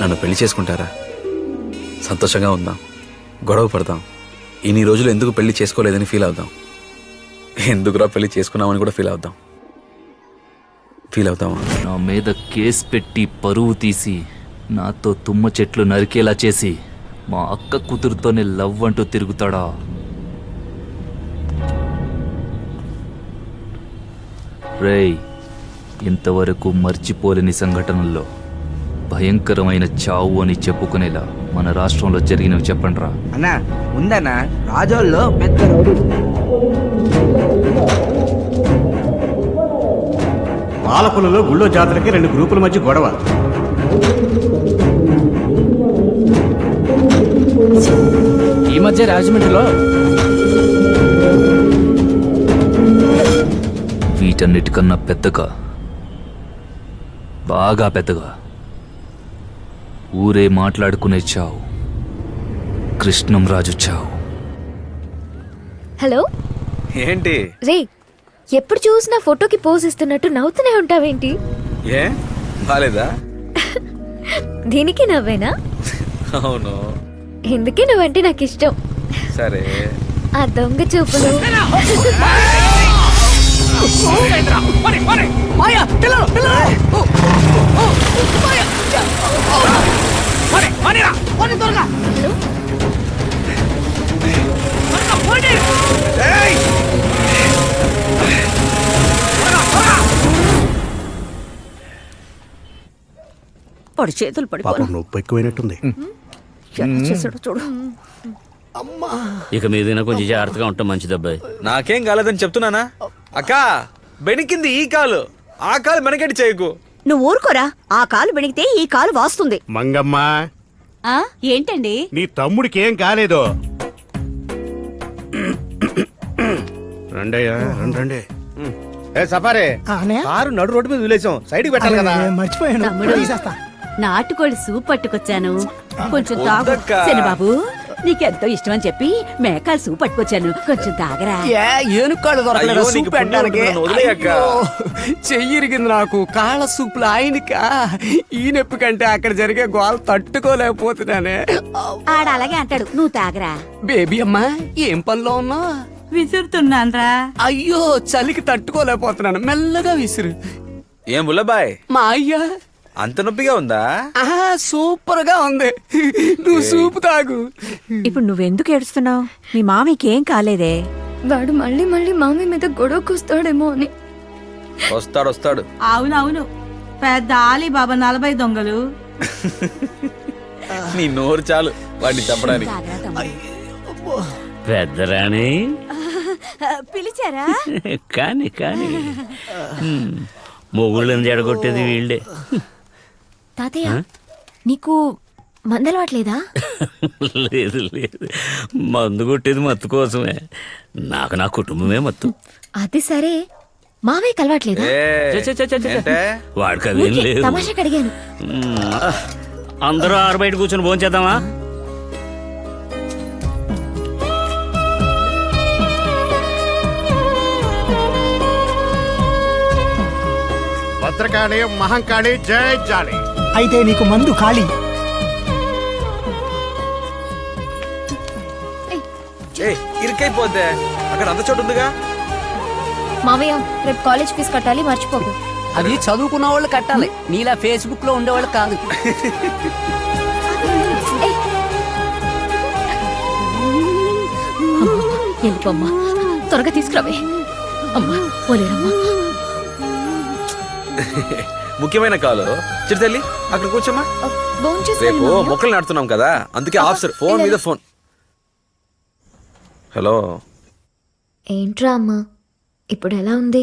నన్ను పెళ్లి చేసుకుంటారా? సంతోషంగా ఉందాం, గొడవ పడదాం, ఇన్ని రోజులు ఎందుకు పెళ్లి చేసుకోలేదని ఫీల్ అవుదాం, ఎందుకురా పెళ్లి చేసుకున్నామని కూడా ఫీల్ అవుతామా? నా మీద కేసు పెట్టి పరువు తీసి నాతో తుమ్మ చెట్లు నరికేలా చేసి మా అక్క కూతురుతోనే లవ్ అంటూ తిరుగుతాడా? రేయ్, ఇంతవరకు మర్చిపోలేని సంఘటనల్లో భయంకరమైన చావు అని చెప్పుకునేలా మన రాష్ట్రంలో జరిగినవి చెప్పండిరా. అన్నా ఉందన్నా, రాజోల్లో పెద్ద రౌడీ. పాలకులలో గుళ్ళో జాతరకి 2 గ్రూపుల మధ్య గొడవ. ఈ మధ్య రాజమండ్రిలో వీటన్నిటికన్నా పెద్దగా, బాగా పెద్దగా ఊరే మాట్లాడుకునే చావు, కృష్ణంరాజు చావు. హలో ఏంటి రే, ఎప్పుడు చూసినా ఫోటోకి పోజ్ ఇస్తున్నట్టు నవ్వుతూనే ఉంటావేంటి? ఏ బాలేదా? దీనికి నవ్వేనా? అవును. ఎందుకే నువ్వంటే నాకు ఇష్టం. సరే, ఆ దొంగ చూపులు పడి చేతులు పడి పాపం నొప్పి ఎక్కువైనట్టుంది. చేసాడు చూడు. ఇక మీదైనా కొంచెం జాగ్రత్తగా ఉంటాం మంచిది అబ్బాయి. నాకేం కాలేదని చెప్తున్నానా? అక్క బెణికింది ఈ కాలు, ఆ కాలు వెనకటి చేయకు. నువ్వు ఊరుకోరా, ఆ కాలు బెణికితే ఈ కాలు వాస్తుంది. మంగమ్మ, ఏంటండి? నీ తమ్ముడికి ఏం కాలేదు. రండయ్యా, రండి. సఫారే కారు నడు రోడ్డు మీద వదిలేసాం, సైడ్కి పెట్టాలి కదా. తమ్ముడు, నాటుకోడి సూప్ పట్టుకొచ్చాను, కొంచెం తాగు. బాబు నీకెంతో ఇష్టం అని చెప్పి మేకాల సూప్ పట్టుకొచ్చాను, కొంచెం తాగరా. ఏనుకాళ్ళు దొరకలేదు సూప్ పెట్టడానికి. చెయ్యిరిగింది నాకు, కాళ్ళ సూపులు ఆయనకా. ఈ నొప్పి కంటే అక్కడ జరిగే గోల తట్టుకోలేకపోతున్నానే. ఆడ అలాగే అంటాడు, నువ్వు తాగరా. బేబీ అమ్మా, ఏం పనిలో ఉన్నావు? విసురుతున్నాన్రా. అయ్యో, చలికి తట్టుకోలేకపోతున్నాను, మెల్లగా విసురు. ఏం బుల్లబాయ్, మా అయ్యా అంత నొప్పిగా ఉందా? సూపర్ గా ఉంది, నువ్వు సూపు తాగు. ఇప్పుడు నువ్వెందుకు ఏడుస్తున్నావు? మీ మామికి ఏం కాలేదే? వాడు మళ్ళీ మళ్ళీ మామి మీద గొడవకొస్తాడేమో అని. వస్తాడు. అవునవును, పెద్ద ఆలీ బాబా 40 దొంగలు. నీ నోరు చాలు వాడిని చంపడానికి. పెద్దరాణి పిలిచారా? కానీ మొగుళ్ళని జడగొట్టేది వీళ్ళే. తాతయ్య, నీకు మందలవాట్లేదా? లేదు, మందు కొట్టేది మత్తు కోసమే, నాకు నా కుటుంబమే మత్తు. అది సరే, మావే కలవాట్లేదా? వాడికి అదేం లేదు. తమాషాకి అడిగాను. అందరూ ఆరు బయట కూర్చొని భోంచేద్దామా? భద్రకాళి మహంకాళి జై జాలి. అయితే నీకు మందు ఖాళీ. ఇరుకైపోతే అక్కడ అంత చోటు ఉందిగా. మావయ్య, రేపు కాలేజ్ ఫీజు కట్టాలి, మర్చిపోకు. అది చదువుకున్న వాళ్ళు కట్టాలి, నీలా ఫేస్బుక్ లో ఉండేవాళ్ళు కాదు. వెళ్ళిపోమ్మా, త్వరగా తీసుకురావే. అమ్మా పోలేరమ్మా. ముఖ్యమైన కాలు చిరుతల్లి, అక్కడ కూర్చోమ్మా. రేపు మొక్కలు నాడుతున్నాం కదా, అందుకే ఆఫీసర్ ఫోన్ మీద ఫోన్. హలో. ఏంట్రా అమ్మా, ఇప్పుడు ఎలా ఉంది?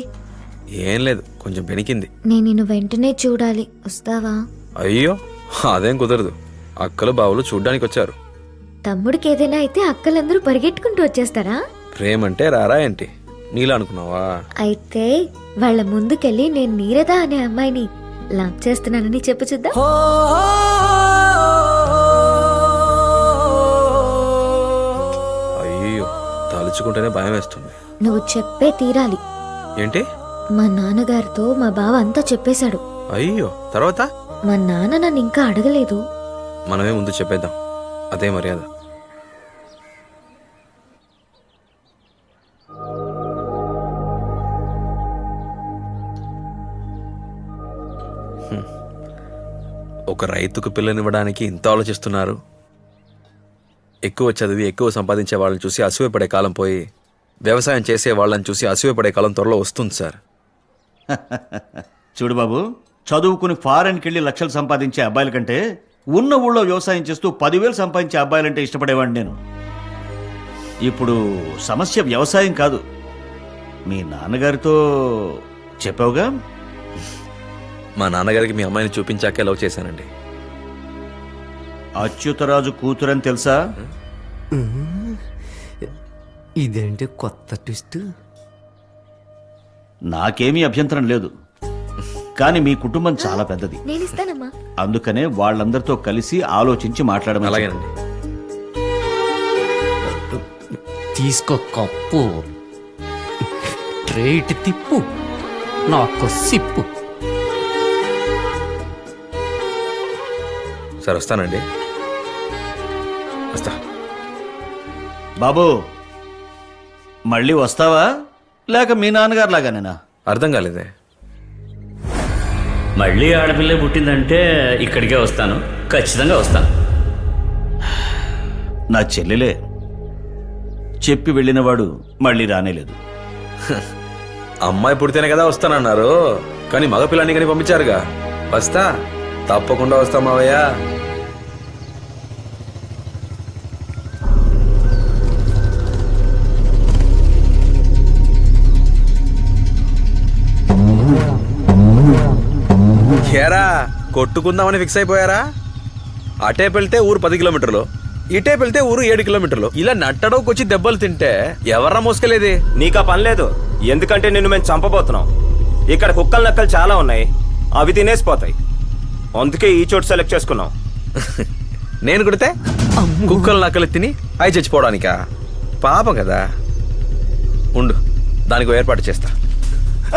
ఏం లేదు, కొంచెం బెనికింది. నేను నిన్ను వెంటనే చూడాలి, వస్తావా? అయ్యో, అదేం కుదరదు, అక్కలు బావులు చూడ్డానికి వచ్చారు. తమ్ముడికి ఏదైనా అయితే అక్కలందరూ పరిగెట్టుకుంటూ వచ్చేస్తారా? ప్రేమంటే రారా ఏంటి, నీలా అనుకున్నావా? అయితే వాళ్ళ ముందుకెళ్ళి నేను నీరద అనే అమ్మాయిని లవ్ చేస్తున్నానని చెప్పు చూద్దాం. అయ్యో, తలుచుకుంటేనే భయం వేస్తుంది. నువ్వు చెప్పే తీరాలి. ఏంటి? మా నాన్నగారితో మా బావ అంతా చెప్పేశాడు. అయ్యో, తర్వాత? మా నాన్న నన్ను ఇంకా అడగలేదు, మనమే ముందు చెప్పేద్దాం, అదే మర్యాద. ఒక రైతుకు పిల్లనివ్వడానికి ఇంత ఆలోచిస్తున్నారు. ఎక్కువ చదివి ఎక్కువ సంపాదించే వాళ్ళని చూసి అసూయపడే కాలం పోయి వ్యవసాయం చేసే వాళ్ళని చూసి అసూయపడే కాలం త్వరలో వస్తుంది సార్. చూడు బాబు, చదువుకుని ఫారెన్కి వెళ్ళి లక్షలు సంపాదించే అబ్బాయిల కంటే ఉన్న ఊళ్ళో వ్యవసాయం చేస్తూ 10,000 సంపాదించే అబ్బాయిలంటే ఇష్టపడేవాడిని నేను. ఇప్పుడు సమస్య వ్యవసాయం కాదు. మీ నాన్నగారితో చెప్పావుగా? మా నాన్నగారికి మీ అమ్మాయిని చూపించాకే లవ్ చేశానండి. అచ్యుతరాజు కూతురని తెలుసా? ఇదేంటి కొత్త ట్విస్ట్? నాకేమీ అభ్యంతరం లేదు, కానీ మీ కుటుంబం చాలా పెద్దది. నేను ఇస్తానమ్మా. అందుకనే వాళ్ళందరితో కలిసి ఆలోచించి మాట్లాడమని. అలాగేనండి. తీసుకో కప్పు, రేటు తిప్పు, నాకు సిప్పు. సార్ వస్తానండి, వస్తా. బాబు, మళ్ళీ వస్తావా లేక మీ నాన్నగారు లాగానేనా? అర్థం కాలేదే. మళ్ళీ ఆడపిల్ల పుట్టిందంటే ఇక్కడికే వస్తాను, ఖచ్చితంగా వస్తాను. నా చెల్లెలే, చెప్పి వెళ్ళినవాడు మళ్ళీ రానేలేదు. అమ్మాయి పుడితేనే కదా వస్తానన్నారు, కానీ మగ పిల్లాన్ని కానీ పంపించారుగా. వస్తా, తప్పకుండా వస్తా మావయ్య. ఏరా, కొట్టుకుందామని ఫిక్స్ అయిపోయారా? అటే వెళ్తే ఊరు 10 కిలోమీటర్లు, ఇటే వెళ్తే ఊరు 7 కిలోమీటర్లు. ఇలా నట్టడోకొచ్చి దెబ్బలు తింటే ఎవర్రా మోసుకెళ్ళేది? నీకా పని లేదు, ఎందుకంటే నిన్ను మేము చంపబోతున్నాం. ఇక్కడ కుక్కలు నక్కలు చాలా ఉన్నాయి, అవి తినేసిపోతాయి. అందుకే ఈ చోటు సెలెక్ట్ చేసుకున్నాం. నేను కుడితే కుక్కలు నక్కలు తిని అవి చచ్చిపోవడానికా? పాపం కదా. ఉండు, దానికి ఏర్పాటు చేస్తా.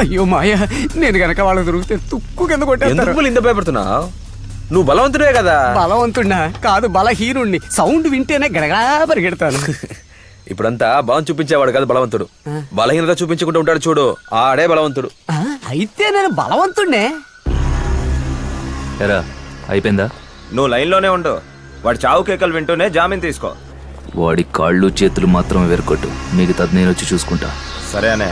అయ్యో మాయ, నేను గనక వాళ్ళకి దొరికితే తుక్కు కింద కొట్టేస్తారు. ఎందుకు ఇంత భయపడుతున్నావు? నువ్వు బలవంతుడే కదా. బలవంతున్నా కాదు, బలహీనుణ్ణి. సౌండ్ వింటేనే గడగడా పరిగెడతాను. ఇప్పుడంతా బలం చూపించేవాడు కాదు బలవంతుడు, బలహీనత చూపించుకుంటూ ఉంటాడు చూడు, ఆడే బలవంతుడు. ఆ, అయితే నేను బలవంతుణ్ణే. ఎరా అయిపోయిందా? నువ్వు లైన్లోనే ఉండు, వాడి చావు కేకలు వింటూనే జామీన్ తీసుకో. వాడి కాళ్ళు చేతులు మాత్రం వేరుకొట్టు, మిగతాది నేను వచ్చి చూసుకుంటా. సరే అనే.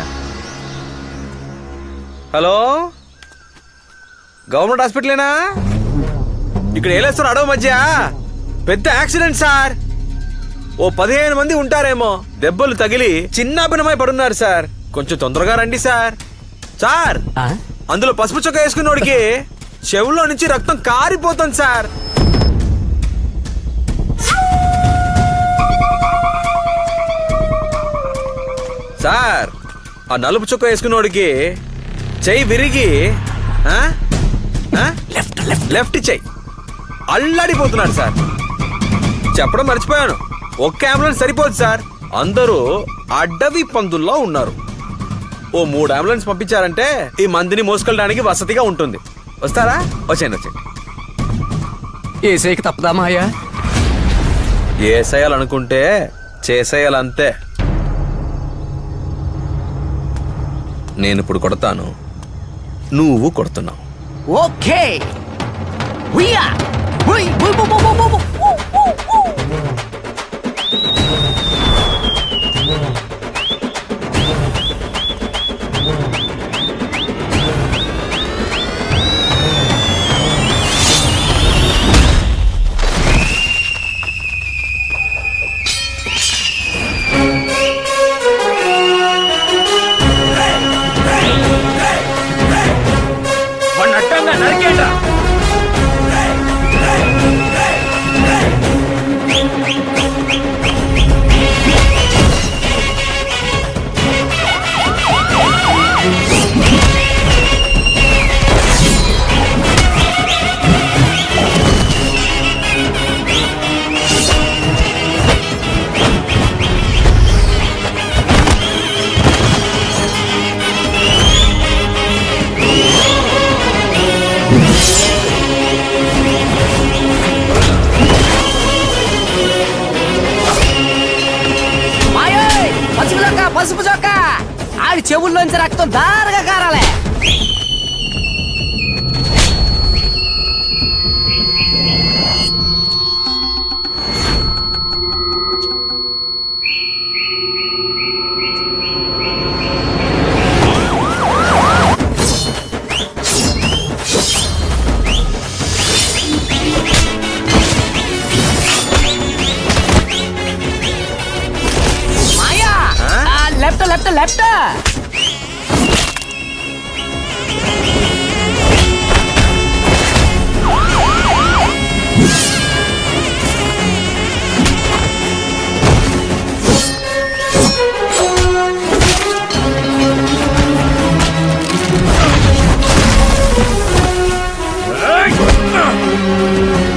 హలో, గవర్నమెంట్ హాస్పిటలేనా? ఇక్కడ ఏలేస్తారు అడవి మధ్య పెద్ద యాక్సిడెంట్ సార్. ఓ 15 మంది ఉంటారేమో, దెబ్బలు తగిలి చిన్నాభిన్నమై పడున్నారు సార్. కొంచెం తొందరగా రండి సార్. సార్, ఆ? అందులో పసుపు చొక్క వేసుకున్నోడికి చెవుల్లో నుంచి రక్తం కారిపోతుంది సార్. సార్, ఆ నలుపు చొక్క వేసుకున్నోడికి చెయ్యి విరిగి లెఫ్ట్ చెయ్యి అల్లాడిపోతున్నాడు సార్. చెప్పడం మర్చిపోయాను, ఒక్క అంబులెన్స్ సరిపోదు సార్, అందరూ అడ్డవి పందుల్లో ఉన్నారు. ఓ 3 అంబులెన్స్ పంపించారంటే ఈ మందిని మోసుకెళ్ళడానికి వసతిగా ఉంటుంది. వస్తారా? వచ్చేయండి వచ్చేయండి. ఏసైకి తప్పదా మాయ? ఏసేయాలనుకుంటే చేసేయాలంతే. నేను ఇప్పుడు కొడతాను, నువ్వు కొడుతున్నావు. ఓకే. హుయ్యా! హుయ్! హుయ్! బు! బు! బు! బు! బు! నరికేట చెవుల్లోంచి రక్తం దారగా కారాలే. మాయా లెఫ్ట్ లెఫ్ట్ లెఫ్ట్.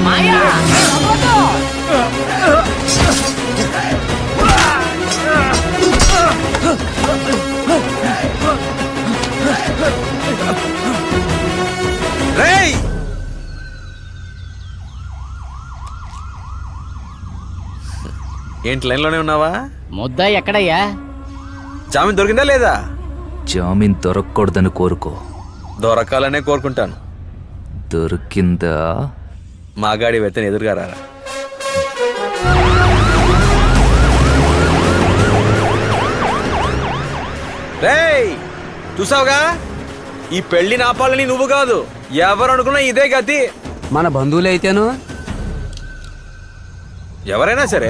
మాయా రేయ్ ఏంటి లైన్లోనే ఉన్నావా? ముద్ద ఎక్కడయ్యా? జామీన్ దొరికిందా లేదా? జామీన్ దొరకకూడదని కోరుకో. దొరకాలనే కోరుకుంటాను. దొరికిందా? మాగాడి వెతని ఎదురుగా రారా. రేయ్ చూసావుగా, ఈ పెళ్లి నాపాలని నువ్వు కాదు, ఎవరు అనుకున్నా ఇదే గతి. మన బంధువులు అయితేను ఎవరైనా సరే